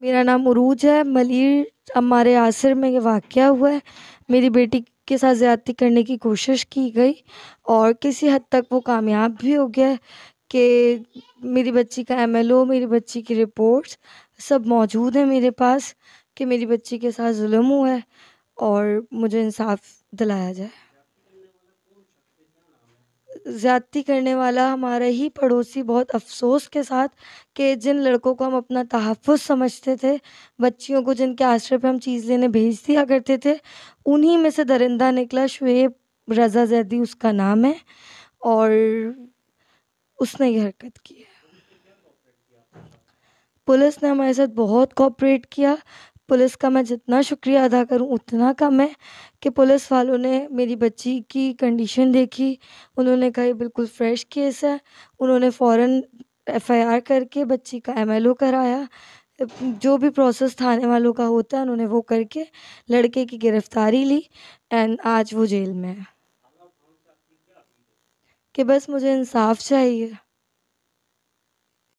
मेरा नाम उरूज है। मलीर हमारे आसिर में ये वाक़या हुआ है। मेरी बेटी के साथ ज़्यादती करने की कोशिश की गई और किसी हद तक वो कामयाब भी हो गया है कि मेरी बच्ची का एमएलओ, मेरी बच्ची की रिपोर्ट्स सब मौजूद है मेरे पास कि मेरी बच्ची के साथ जुल्म हुआ है और मुझे इंसाफ दिलाया जाए। ज़्यादती करने वाला हमारा ही पड़ोसी, बहुत अफ़सोस के साथ, कि जिन लड़कों को हम अपना तहफ़्फ़ुज़ समझते थे, बच्चियों को जिनके आश्रय पे हम चीज़ लेने भेज दिया करते थे, उन्हीं में से दरिंदा निकला शुएब रज़ा ज़ैदी उसका नाम है और उसने ये हरकत की है। पुलिस ने हमारे साथ बहुत कोऑपरेट किया। पुलिस का मैं जितना शुक्रिया अदा करूँ उतना कम है कि पुलिस वालों ने मेरी बच्ची की कंडीशन देखी, उन्होंने कहा ये बिल्कुल फ्रेश केस है, उन्होंने फ़ौरन एफआईआर करके बच्ची का एमएलओ कराया। जो भी प्रोसेस थाने वालों का होता है उन्होंने वो करके लड़के की गिरफ्तारी ली एंड आज वो जेल में है। कि बस मुझे इंसाफ चाहिए।